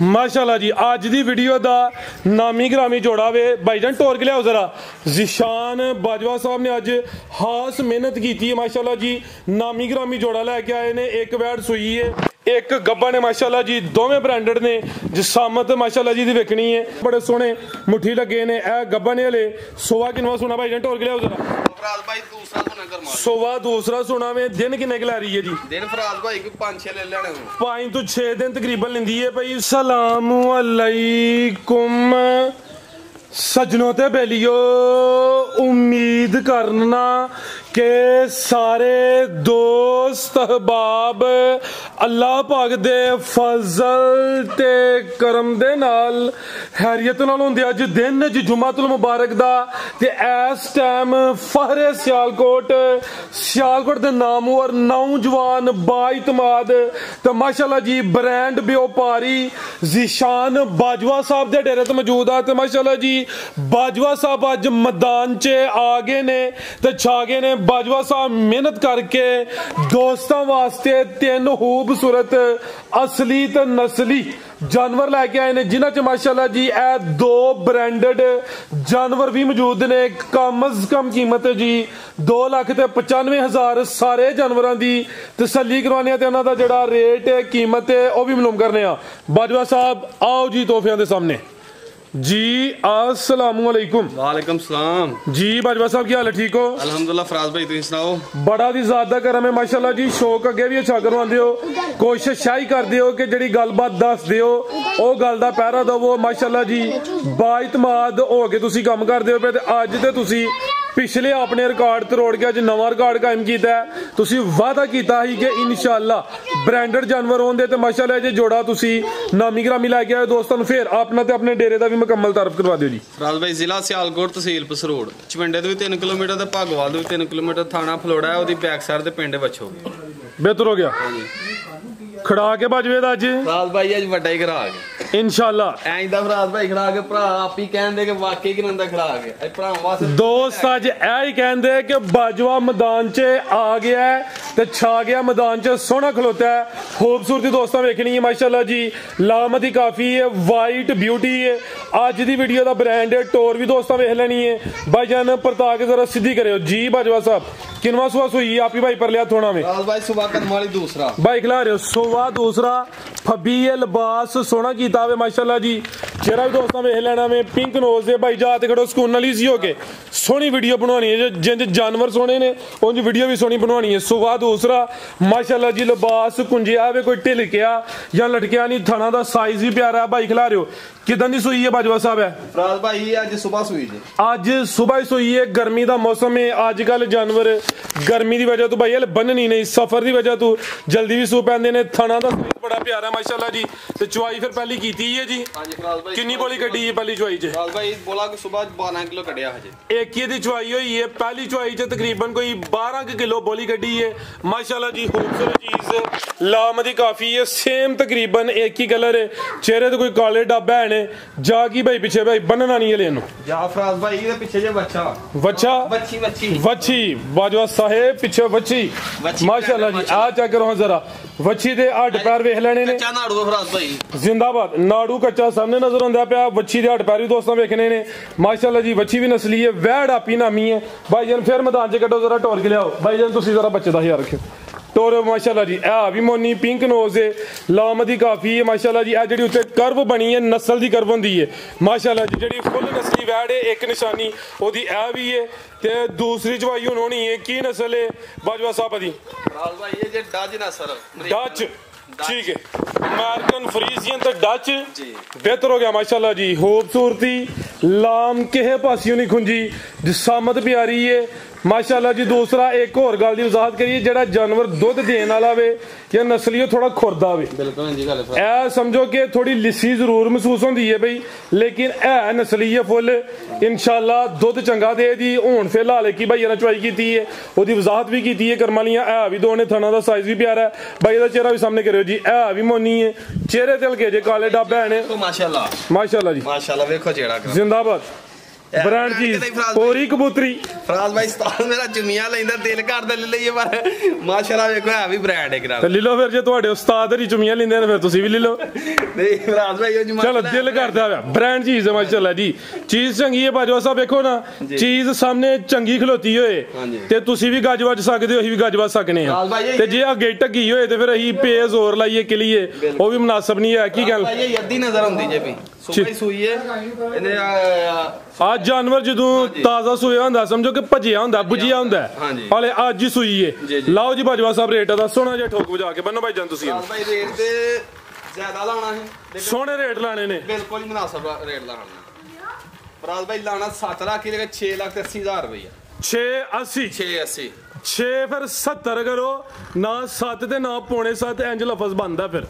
माशाल्लाह जी आज दी वीडियो दा नामी ग्रामी जोड़ा वे भाईजान टोर के लियाओ जरा जिशान बाजवा साहब ने अज खास मेहनत की है माशाल्लाह जी नामी ग्रामी जोड़ा लैके आए ने एक वैड सूई है एक गब्बा ने माशाल्लाह जी दोवें ब्रांडेड ने जिसामत माशाल्लाह जी दी वेखनी है बड़े सोहने मुट्ठी लगे ने ए गब्बा ने हले सोवा किनवा सुना भाईजान टोर के लियाओ जरा सोवा दूसरा सुना में दिन किन्ने की लै रही है जी दिन फराज भाई को 5-6 ले लेने 5 तो 6 दिन तकरीबन लेंदी है भाई सलामु अलैकुम सजनों ते बेलियो उम्मीद करना के सारे दोस्त अहबाब अल्लाह पाक दे फजल ते करम दे नाल हैरियत नाल होंदे अज दिन जुमातुल मुबारक दा ते इस टाइम फहरे सियालकोट दे नामवर नौजवान बाइतमाद ते माशाल्लाह जी ब्रांड व्यापारी जिशान बाजवा साहब दे डेरे ते मौजूद आ ते माशाल्लाह जी बाजवा साहब अज मैदान च आ गए ने ते छा गए ने बाजवा साहब मेहनत करके दोस्तों वास्ते 3 खूबसूरत असली ते नस्ली जानवर लैके आए ने जिन्हां च माशाल्लाह जी ए 2 ब्रांडेड जानवर भी मौजूद ने कम अज कम कीमत जी 2,95,000 सारे जानवरों की तसल्ली करवाने ते उन्हां दा जिहड़ा रेट है कीमत है वह भी मालूम करने बाजवा साहब आओ जी तोहफियां दे सामने जी अस्सलामु अलैकुम वालेकुम सलाम जी बाजवा साहब क्या हाल है ठीक हो अल्हम्दुलिल्लाह फराज भाई तुम सुनाओ बड़ा दी ज़्यादा करम है माशाल्लाह जी शौक अगे भी अच्छा करवांदे हो कोशिश शाही करदे हो कि जेड़ी गलबात दस दियो ओ गल दा पहरा दवो माशाल्लाह जी बाइतमाद हो के तुसी काम करदे हो पे ते अज ते तुसी पिछले अपने रिकॉर्ड तोड़ के अज नवा रिकॉर्ड कायम किया है तुसी वादा किया ही कि इंशाअल्लाह ब्रांडेड जानवर होंदे ते माशाल्लाह जे जोड़ा तुसी नामी ग्रामी लैके आए दोस्तों फिर अपना ते अपने डेरे दा भी मुकम्मल तारफ करवा दियो जी फराज भाई जिला सियालकोट तहसील पसरोड़ चविंडे तो भी 3 किलोमीटर ते भागोवाल तो भी 3 किलोमीटर थाना फलोड़ा है ओदी बैक साइड ते पिंड बछो बेहतर हो गया खड़ा के बाजवे दा अज फराज भाई अज वड्डा ही करा के इंशाअल्लाह ऐं दा फराज भाई खड़ा के भरा आप ही कहंदे कि वाकई किनंदा खड़ा के ए भरा वास्ते दोस्त अज ऐ ही कहंदे कि बाजवा मैदान च आ गया है ते छा गया मैदान च सोहना खलोता है खूबसूरती दोस्तों वेखनी है माशाल्लाह जी लामती काफी है वाइट ब्यूटी है अज दी वीडियो दा ब्रांड है टोर भी दोस्तों वेख लेनी है भाईजान परता के जरा सीधी करियो जी बाजवा साहब किनवा सुबह सुई आप ही भाई पर लिया थोड़ा में फराज भाई सुबह कदम वाली दूसरा भाई खिला रहे हो सोवा दूसरा फबी लिबास सोना कीता वे माशाल्लाह जी चेहरा भी दोस्तों वेख लेना में पिंक नोज है भाई जाते खड़ो सुकून नाल इजी हो के सोहनी वीडियो बनवानी है जिंज जानवर सोहने ने उंज वीडियो भी सोहनी बनवानी है सोवा दूसरा माशाल्लाह जी लिबास कुंजिया वे कोई ढिलकिया या लटकिया नहीं थाना दा साइज भी प्यारा भाई खिला रहे हो किदां दी सुई है बाजवा साहब है फराज भाई आज सुबह सुई जी आज सुबह ही सुई है गर्मी दा मौसम है आजकल जानवर गर्मी दी वजह तो भाई हल बननी नहीं सफर दी वजह तो जल्दी भी सू पैंदे ने थाना दा साइज बड़ा प्यारा माशाल्लाह जी ते चुआई फिर पहली कीती है जी हां जी फराज भाई किन्नी बोली कड्डी है पहली चुआई च फराज भाई बोला कि सुबह 12 किलो कटिया हजे एक ही दी चुआई हुई है पहली चुआई च तकरीबन कोई 12 किलो बोली कड्डी है माशाल्लाह जी खूबसूरत चीज लामदी काफी है सेम तकरीबन एक ही कलर है चेहरे ते कोई काले डब्बे है जा की भाई पीछे भाई बनना नहीं है लेनो जा फराज भाई ये पीछे जे बच्चा बच्चा वच्छी बाजवा साहेब पीछे वच्छी माशाल्लाह जी आ चेक करो जरा वच्छी दे हड्ड पैर वेख लेने ने कच्चा नाड़ू फराज भाई जिंदाबाद नाड़ू कच्चा सामने नजर आंदा पिया वच्छी दे हड्ड पैर भी दोस्तों वेखने ने माशाल्लाह जी वच्छी भी नस्ली है वैड़ आपी नामी है भाईजान फिर मैदान च कड्डो जरा टोर के लियाओ भाईजान तुसी जरा बच्चे दा ख्याल रखियो टोर माशाल्लाह जी ए भी मोनी पिंक नोज है लामदी काफी है माशाल्लाह जी ए जेडी उत्ते कर्व बनी है नस्ल दी कर्व होंदी है माशाल्लाह जी जेडी फुल नस्ली वैड़ है एक निशानी ओदी ए भी है ते दूसरी चवाई हुन होनी है की नस्ल है बाजवा साहब दी फराज भाई ये जे डच नस्ल डच ठीक है अमेरिकन फ्रीजियन तो डच बेहतर हो गया माशाल्लाह जी खूबसूरती लाम के पासियों नहीं खुंजी जिसामत प्यारी है माशाल्लाह जी दूसरा एक और गल दी वजाहत करिए जेड़ा जानवर दुध देने वाला वे या नस्ली थोड़ा खुरदा वे बिल्कुल जी गल है ए समझो कि थोड़ी लिस्सी जरूर महसूस होंदी है भाई लेकिन है नस्ली है फुल इंशाल्लाह दुध चंगा दे दी हुन फिर लाले की भाई ने चवाई कीती है ओदी वजाहत भी कीती है करमालियां है भी दो ने थाना दा साइज भी प्यारा है भाई दा चेहरा भी सामने करियो जी है भी मोनी है चेहरे ते हल्के जे काले डब्बे ने माशाल्लाह माशाल्लाह जी माशाल्लाह देखो जेड़ा जिंदाबाद ब्रांड चीज पूरी कबूतरी फराज भाई उस्ताद मेरा जुमिया लेंदा दिल करदा ले लईए पर माशाल्लाह देखो है भी ब्रांड है ते ले लो फिर जे ਤੁਹਾਡੇ ਉਸਤਾਦ ਦੀ ਚੁਮੀਆਂ ਲੈਂਦੇ ਨੇ ਫਿਰ ਤੁਸੀਂ ਵੀ ਲੈ ਲਓ नहीं फराज भाई ये जुमिया चलो दिल करदा है ब्रांड चीज है माशाल्लाह जी चीज चंगी है बाजवा साहब देखो ना चीज सामने चंगी खलोती होए ਤੇ ਤੁਸੀਂ ਵੀ ਗੱਜ ਵੱਜ ਸਕਦੇ ਹੋ ਅਸੀਂ ਵੀ ਗੱਜ ਵੱਜ ਸਕਨੇ ਆ ਤੇ ਜੇ ਅੱਗੇ ਟੱਗੀ ਹੋਏ ਤੇ ਫਿਰ ਅਸੀਂ ਪੇ ਜ਼ੋਰ ਲਾਈਏ ਕਿਲੀਏ ਉਹ ਵੀ ਮੁਨਾਸਬ ਨਹੀਂ ਹੈ ਕੀ ਗੱਲ ਇਹ ਅੱਧੀ ਨਜ਼ਰ ਆਉਂਦੀ ਜੇ ਵੀ ਸੁਈ ਸੂਈ ਹੈ ਇਹਨੇ ਆ ਜਾਨਵਰ ਜਦੋਂ ਤਾਜ਼ਾ ਸੋਇਆ ਹੁੰਦਾ ਸਮਝੋ ਕਿ ਭਜਿਆ ਹੁੰਦਾ ਬੁਝਿਆ ਹੁੰਦਾ ਹਾਲੇ ਅੱਜ ਹੀ ਸੂਈ ਏ ਲਾਓ ਜੀ ਬਾਜਵਾ ਸਾਹਿਬ ਰੇਟ ਦਾ ਸੋਹਣਾ ਜਿਹਾ ਠੋਕ ਵਜਾ ਕੇ ਬੰਨੋ ਭਾਈ ਜਾਨ ਤੁਸੀਂ ਭਾਈ ਰੇਟ ਤੇ ਜ਼ਿਆਦਾ ਲਾਉਣਾ ਹੈ ਸੋਹਣੇ ਰੇਟ ਲਾਣੇ ਨੇ ਬਿਲਕੁਲ ਹੀ ਮੁਨਾਸਬ ਰੇਟ ਲਾਉਣਾ ਫਰਾਜ਼ ਭਾਈ ਲਾਣਾ 7 ਲੱਖ ਹੀ 6,80,000 ਰੁਪਏ 680 6 ਫਿਰ 70 ਕਰੋ ਨਾ 7 ਤੇ ਨਾ ਪੌਣੇ 7 ਇੰਜ ਲਫ਼ਜ਼ ਬਣਦਾ ਫਿਰ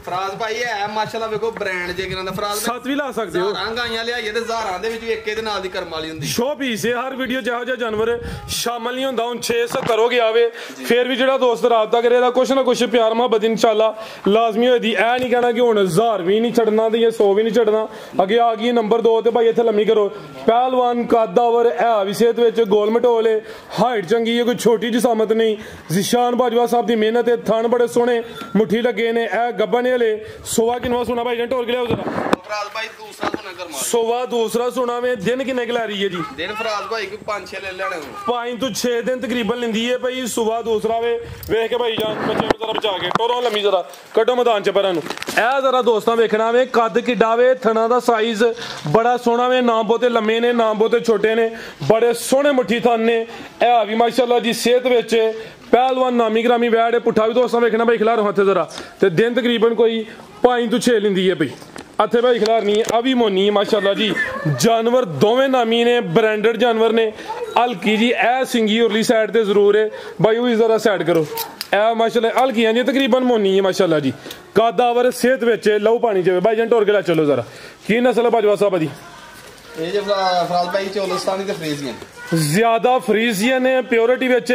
ਫਰਾਜ਼ ਭਾਈ ਹੈ ਮਾਸ਼ਾਅੱਲਾ ਵੇਖੋ ਬ੍ਰਾਂਡ ਜੇ ਕਿਨਾਂ ਦਾ ਫਰਾਜ਼ 7 ਵੀ ਲਾ ਸਕਦੇ ਹੋ ਗਾਈਆਂ ਲਿਆਈਏ ਤੇ ਹਜ਼ਾਰਾਂ ਦੇ ਵਿੱਚ ਇੱਕ ਇਹਦੇ ਨਾਲ ਦੀ ਕਰਮ ਵਾਲੀ ਹੁੰਦੀ ਸ਼ੋ ਪੀਸ ਹੈ ਹਰ ਵੀਡੀਓ ਜਿਹੋ ਜਿਹਾ ਜਾਨਵਰ ਸ਼ਾਮਲ ਨਹੀਂ ਹੁੰਦਾ ਹੁਣ 670 ਹੋ ਗਿਆ ਵੇ ਫਿਰ ਵੀ ਜਿਹੜਾ ਦੋਸਤ ਰਾਬਤਾ ਕਰੇਗਾ ਕੁਛ ਨਾ ਕੁਛ ਪਿਆਰ ਮੁਹੱਬਤ ਇਨਸ਼ਾਅੱਲਾ ਲਾਜ਼ਮੀ ਹੋਏਦੀ ਇਹ ਨਹੀਂ ਕਹਿਣਾ ਕਿ ਹੁਣ 1000 ਵੀ ਨਹੀਂ ਛੱਡਣਾ ਤੇ 100 ਵੀ ਨਹੀਂ ਛੱਡਣਾ ਅੱਗੇ ਆ ਗਈ ਨੰਬਰ 2 ਤੇ ਭਾਈ ਇੱਥੇ ਲੰਮੀ ਕਰੋ ਪਹਿਲਵਾਨ ਕਾਦਾਵਰ ਹੈ ਵੀ ਸਿਹਤ ਵਿੱਚ ਗੋਲ ਮਟੋਲੇ ਹਾਈਟ ਚੰਗੀ ਹੈ ਕੋਈ ਛੋਟੀ ਜਿਸਾਮਤ ਨਹੀਂ ਜ਼ਿਸ਼ਾਨ ਬਾਜਵਾ ਸਾਹਿਬ ਦੀ ਮਿਹਨਤ ਹੈ ਥਣ ਬੜੇ ਸੋਹਣੇ ਮੁੱਠੀ ਲੱਗੇ ਨੇ ਇਹ ਗੱਬਨ ले सोवा किनवा सुना भाई ढोल के लिया जरा फराज भाई दूसरा सुना कर मार सोवा दूसरा सुना में दिन किन्ने की ला रही है जी दिन फराज भाई को 5-6 ले लेने 5 तो 6 दिन तकरीबन लेंदी है भाई सुबह दूसरा वे वेख के भाई जान बच्चे में जरा बचा के टोरो लम्मी जरा कटो मैदान च परां नु ए जरा दोस्तां वेखना वे कद किड्डा वे थना दा साइज बड़ा सोहना वे ना बहुते लम्मे ने ना बहुते छोटे ने बड़े सोहने मुट्ठी थन ने ए भी माशाल्लाह जी सेहत विच पहलवान नामी ग्रामी वैड पुट्ठा भी दोस्तों वेखना भाई खिलारो हथे जरा ते दिन तकरीबन कोई 5 तो 6 लेंदी है भाई हथे भाई खिलारनी है अभी मोनी है माशाल्लाह जी जानवर दोवें नामी ने ब्रांडेड जानवर ने हल्की जी ए सिंगी उरली साइड ते जरूर है भाई वो जरा साइड करो ए माशाल्लाह हल्की जी तकरीबन मोनी है माशाल्लाह जी कादावर सेहत विच लहू पानी च भाई जन टोर के ला चलो जरा की नस्ल है बाजवा साहब दी ये जो फराज भाई चोलस्तानी ते फ्रीजियन ज्यादा फ्रीजियन है प्योरिटी विच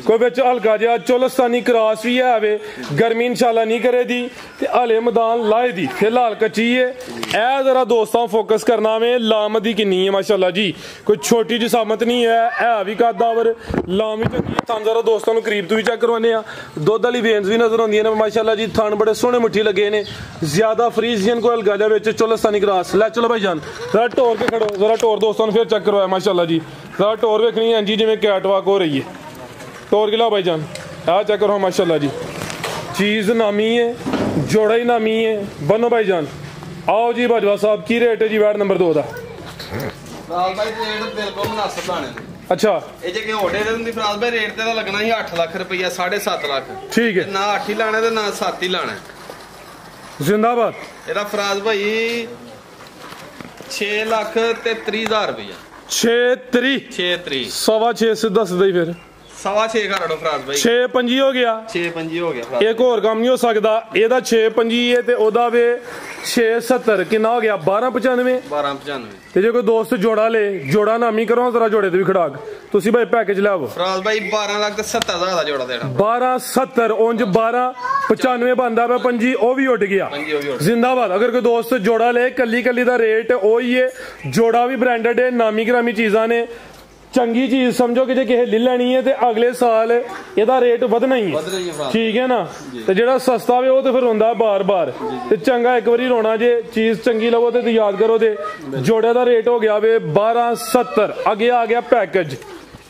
कोई विच हल्का जिहा चोलस्तानी क्रॉस भी है वे गर्मी इंशाल्लाह नहीं करे दी ते हले मैदान लाए दी फिलहाल कच्ची है ए जरा दोस्तों फोकस करना में लामदी किन्नी है माशाल्लाह जी कोई छोटी जिसामत नहीं है भी कादावर लाम भी चंगी थन जरा दोस्तों करीब तो भी चेक करवाने दुध वाली वेन्स भी नजर आउंदियां ने माशाल्लाह जी थन बड़े सोहने मुट्ठी लगे ने ज्यादा फ्रीजियन कोई हल्का जिहा विच चोलस्तानी क्रॉस लै चलो भाई जान जरा टोर के खड़ो जरा टोर दोस्तों फिर चेक करवाया माशाल्लाह जी जरा टोर वेखनी है जी जिवें कैट वॉक हो रही है टोर के लाओ भाई जान आ चेक करो माशाल्लाह जी चीज नामी है जोड़ा ही नामी है बनो भाई जान आओ जी बाजवा साहब की रेट है जी वैट नंबर 2 दा फराज भाई रेट बिल्कुल मुनासिब लाने अच्छा ਇਹ ਜੇ ਕਿ ਹੋਡੇ ਦੇ ਹੁੰਦੀ ਫਰਾਜ਼ ਭਾਈ ਰੇਟ ਤੇ ਤਾਂ ਲੱਗਣਾ ਹੀ 8 ਲੱਖ ਰੁਪਈਆ 7.5 ਲੱਖ ठीक है ਨਾ 8 ਹੀ ਲਾਣਾ ਤੇ ਨਾ 7 ਹੀ ਲਾਣਾ जिंदाबाद ਇਹਦਾ ਫਰਾਜ਼ ਭਾਈ 6 ਲੱਖ ਤੇ 30,000 ਰੁਪਈਆ 6 6 सवा 6 सीधा सीधा ही फिर 6.5 ਕਰ ਲਓ ਫਰਾਜ਼ ਭਾਈ 6 5 ਹੋ ਗਿਆ 6.5 ਹੋ ਗਿਆ ਫਰਾਜ਼ ਇੱਕ ਹੋਰ ਕੰਮ ਨਹੀਂ ਹੋ ਸਕਦਾ ਇਹਦਾ 6 5 ਹੈ ਤੇ ਉਹਦਾ ਵੇ 670 ਕਿੰਨਾ ਹੋ ਗਿਆ 1295 1295 ਤੇ ਜੇ ਕੋਈ ਦੋਸਤ ਜੋੜਾ ਲੇ ਜੋੜਾ ਨਾਮੀ ਕਰੋ ਜ਼ਰਾ ਜੋੜੇ ਤੇ ਵੀ ਖੜਾਕ ਤੁਸੀਂ ਭਾਈ ਪੈਕੇਜ ਲਿਆਵੋ ਫਰਾਜ਼ ਭਾਈ 12 ਲੱਖ ਤੇ 70,000 ਦਾ ਜੋੜਾ ਦੇਣਾ 1270 ਉਂਝ 1295 ਬੰਦਾ ਵੇ 5 ਉਹ ਵੀ ਉੱਡ ਗਿਆ ਜ਼ਿੰਦਾਬਾਦ ਅਗਰ ਕੋਈ ਦੋਸਤ ਜੋੜਾ ਲੇ ਕੱਲੀ ਕੱਲੀ ਦਾ ਰੇਟ ਉਹੀ ਹੈ ਜੋੜਾ ਵੀ ਬ੍ਰਾਂਡਡ ਹੈ ਨਾਮੀ ਗ੍ਰਾਮੀ ਚੀਜ਼ਾਂ ਨੇ ਚੰਗੀ ਚੀਜ਼ ਸਮਝੋ ਕਿ ਜੇ ਕਿਸੇ ਲੈ ਲੈਣੀ ਹੈ ਤੇ ਅਗਲੇ ਸਾਲ ਇਹਦਾ ਰੇਟ ਵਧਣਾ ਹੀ ਹੈ ਠੀਕ ਹੈ ਨਾ ਤੇ ਜਿਹੜਾ ਸਸਤਾ ਵੇ ਉਹ ਤੇ ਫਿਰ ਹੁੰਦਾ ਬਾਰ-ਬਾਰ ਤੇ ਚੰਗਾ ਇੱਕ ਵਾਰੀ ਰੋਣਾ ਜੇ ਚੀਜ਼ ਚੰਗੀ ਲਵੋ ਤੇ ਯਾਦ ਕਰੋ ਤੇ ਜੋੜੇ ਦਾ ਰੇਟ ਹੋ ਗਿਆ ਵੇ 1270 ਅੱਗੇ ਆ ਗਿਆ ਪੈਕੇਜ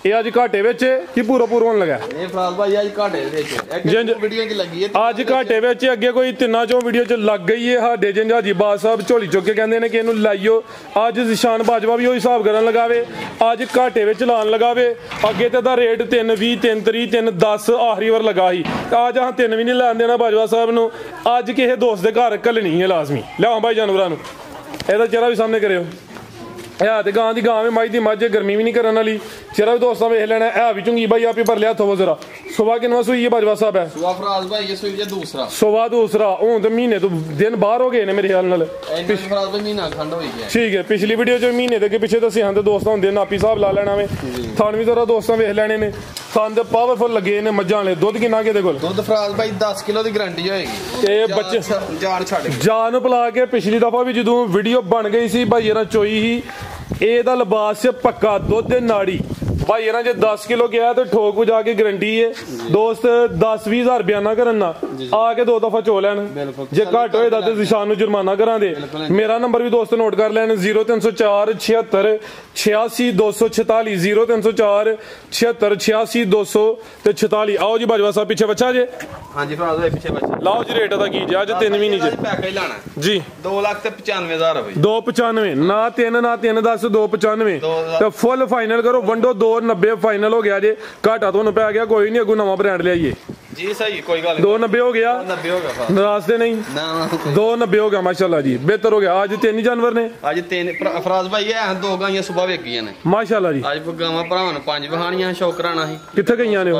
ਇਹ ਅੱਜ ਘਾਟੇ ਵਿੱਚ ਕੀ ਪੂਰਾ ਹੋਣ ਲੱਗਾ ਇਹ ਫਰਾਜ਼ ਭਾਈ ਅੱਜ ਘਾਟੇ ਵਿੱਚ ਇੱਕ ਵੀਡੀਓ 'ਚ ਲੱਗੀ ਹੈ ਅੱਜ ਘਾਟੇ ਵਿੱਚ ਅੱਗੇ ਕੋਈ ਤਿੰਨਾਂ ਚੋਂ ਵੀਡੀਓ 'ਚ ਲੱਗ ਗਈ ਹੈ ਸਾਡੇ ਜੰਜਾਜੀ ਬਾਦ ਸਾਹਿਬ ਝੋਲੀ ਚੁੱਕ ਕੇ ਕਹਿੰਦੇ ਨੇ ਕਿ ਇਹਨੂੰ ਲਾਈਓ ਅੱਜ ਜ਼ਿਸ਼ਾਨ ਬਾਜਵਾ ਵੀ ਉਹ ਹਿਸਾਬ ਕਰਨ ਲਗਾਵੇ ਅੱਜ ਘਾਟੇ ਵਿੱਚ ਲਾਣ ਲਗਾਵੇ ਅੱਗੇ ਤੇ ਦਾ ਰੇਟ 320 330 310 ਆਖਰੀ ਵਾਰ ਲਗਾ ਸੀ ਅੱਜ ਹਾਂ 3 ਵੀ ਨਹੀਂ ਲੈਣ ਦੇਣਾ ਬਾਜਵਾ ਸਾਹਿਬ ਨੂੰ ਅੱਜ ਕਿਸੇ ਦੋਸਤ ਦੇ ਘਰ ਘੱਲਣੀ ਹੈ ਲਾਜ਼ਮੀ ਲਿਆਓ ਭਾਈ ਜਾਨਵਰਾਂ ਨੂੰ ਇਹਦਾ ਚਿਹਰਾ ਵੀ ਸਾਹਮਣੇ ਕਰਿਓ है ते गां दी गां में मज दी मज गर्मी भी नहीं करने वाली चेहरा भी दोस्तों वेख लेना है भी चुंगी भाई आप ही भर लिया थो जरा सुबह किनवा सुई है बाजवा साहब है सुबह फराज भाई ये सुई जे दूसरा सुबह दूसरा हूं तो महीने तो दिन बाहर हो गए ने मेरे ख्याल नाल फराज भाई महीना खंड होई गया ठीक है पिछली वीडियो च महीने दे पिछे दसे हां ते दोस्तों हुंदे नापी साहब ला लेना वे थान भी जरा दोस्तों वेख लेने ने थान ते पावरफुल लगे ने मज्जां वाले दुध किन्ना के दे कोल दुध फराज भाई 10 किलो दी गारंटी होएगी ते बच्चे जान छड़ जान पला के पिछली दफा भी जदों वीडियो बन गई सी भाई ना चोई ही ਇਹਦਾ ਲਿਬਾਸ ਚ ਪੱਕਾ ਦੁੱਧ ਨਾੜੀ भाई ना जे 10 किलो गया तो ठोक बुझा के गारंटी है दोस्त 10-20 हजार बयाना करना आके 2 दफा चो लैन जे घट होए तो जिशान नु जुर्माना करा दे मेरा नंबर भी दोस्त नोट कर लैन 0304 76 86 246 0304 76 86 246 आओ जी बाजवा साहब पीछे बच्चा जे हां जी फराज भाई पीछे बच्चा लाओ जी रेट दा की जे आज 3 महीने जे पैकेज लाना जी 2,95,000 है भाई 295 ना 3 ना 310 295 तो फुल फाइनल करो वंडो 290 फाइनल हो गया जे घाटा तो पै गया कोई नहीं अगू नवा ब्रांड लियाइए जी सही कोई गल 290 हो गया 90 हो गया नाराज से नहीं ना 290 हो गया माशाल्लाह जी बेहतर हो गया आज 3 जानवर ने आज 3 फराज भाई है 2 गाइयां सुबह वेगियां ने माशाल्लाह जी आज गावां भरावां नु 5 बहानियां शौक कराना सी किथे गईयां ने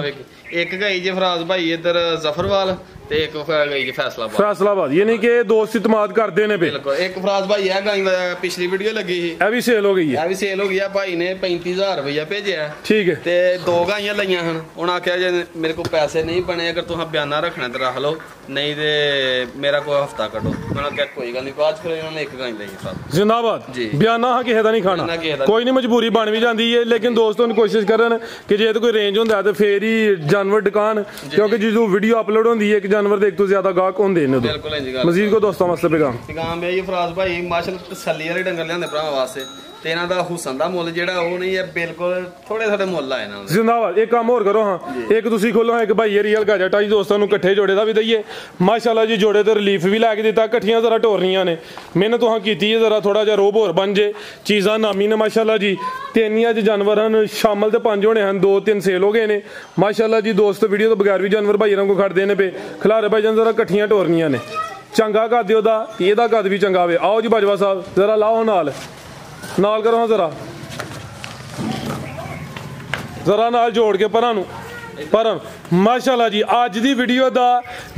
एक गई जे फराज भाई इधर जफरवाल ते एक गई जे फैसलाबाद यानी कि दोस्त इतमाद करदे ने बिल्कुल एक फराज भाई है गाई पिछली वीडियो लगी सी ए भी सेल हो गई है ए भी सेल हो गई है भाई ने 35,000 रुपया भेजिया ठीक है ते 2 गाइयां लईयां हन हुन आख्या जे मेरे को पैसे नहीं बने अगर तुहां बयाना रखना ते रख लो नहीं ते मेरा कोई हफ्ता कटो मैंने कहा कोई गल नहीं आज फिर इन्होंने एक गाय लई साहब जिंदाबाद जी बयाना हां किसे दा नहीं खाना कोई नहीं मजबूरी बन भी जाती है लेकिन दोस्तों ने कोशिश करन कि जे तो कोई रेंज हुंदा ते फिर ही जानवर दुकान क्योंकि जो वीडियो अपलोड होंदी है एक जानवर दे एक तो ज्यादा गाहक होंदे ने मजीद को दोस्तों मसले पैगाम है ये फराज भाई माशाल्लाह तसल्ली वाले डंगर लियांदे भरा वास्ते ते इन्हां दा हुसन दा मुੱਲ ਜਿਹੜਾ ਉਹ ਨਹੀਂ ਹੈ ਬਿਲਕੁਲ ਥੋੜੇ ਥੋੜੇ ਮੁੱਲ ਆ ਇਹਨਾਂ ਦੇ जिंदाबाद एक काम और करो हाँ एक तुसी खोलो एक भाई रियल गाजा टाई दोस्तों ਨੂੰ ਇਕੱਠੇ ਜੋੜੇ ਦਾ ਵੀ ਦਈਏ ਮਾਸ਼ਾਅੱਲਾ ਜੀ ਜੋੜੇ ਤੇ ਰਿਲੀਫ ਵੀ ਲੈ ਕੇ ਦਿੱਤਾ ਇਕੱਠੀਆਂ ਜ਼ਰਾ ਢੋਰਨੀਆਂ ਨੇ ਮਿਹਨਤ ਤੁਹਾਂ ਕੀਤੀ ਹੈ ਜ਼ਰਾ ਥੋੜਾ ਜਿਹਾ ਰੋਬ ਹੋਰ ਬਣ ਜੇ ਚੀਜ਼ਾਂ ਨਾਮੀ ਨੇ ਮਾਸ਼ਾਅੱਲਾ ਜੀ ਤਿੰਨ ਅੱਜ ਜਾਨਵਰਾਂ ਨੂੰ ਸ਼ਾਮਲ ਤੇ 5 ਹੋਣੇ ਹਨ 2-3 ਸੇਲ ਹੋ ਗਏ ਨੇ ਮਾਸ਼ਾਅੱਲਾ ਜੀ ਦੋਸਤ ਵੀਡੀਓ ਤੋਂ ਬਗੈਰ ਵੀ ਜਾਨਵਰ ਭਾਈਆਂ ਨੂੰ ਖੜਦੇ ਨੇ ਪਏ ਖਿਲਾਰੇ ਭਾਈ ਜਨ ਜ਼ਰਾ ਇਕੱਠੀਆਂ ਢੋਰਨੀਆਂ ਨੇ ਚੰਗਾ ਕਰ ਦਿਓ ਦਾ ਇਹਦਾ ਕੱਦ ਵੀ ਚੰਗਾ ਵੇ ਆਓ ਜੀ ਬਾਜਵਾ ਸਾਹਿਬ ਜ਼ਰਾ ਲਾਓ ਨਾਲ करो हाँ जरा नाल जोड़ के परां नूं परम माशाल्लाह जी आज दी वीडियो दा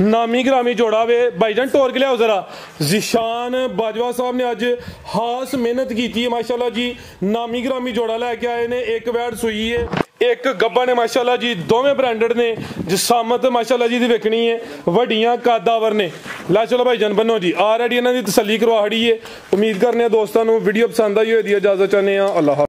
नामी ग्रामी जोड़ा वे भाईजान टोर के लियाओ जरा जिशान बाजवा साहब ने अज खास मेहनत की है माशाल्लाह जी नामी ग्रामी जोड़ा लैके आए ने एक वैड सूई है एक गब्बा ने माशाल्लाह जी दोवें ब्रांडेड ने जिसामत माशाल्लाह जी दी वेखनी है वड्डियां कादावर ने ला चलो भाईजान बनो जी ऑलरेडी इन्हां दी तसल्ली करवा खड़ी है उम्मीद करने दोस्तों वीडियो पसंद आई होई दी इजाजत चाहने अल्लाह।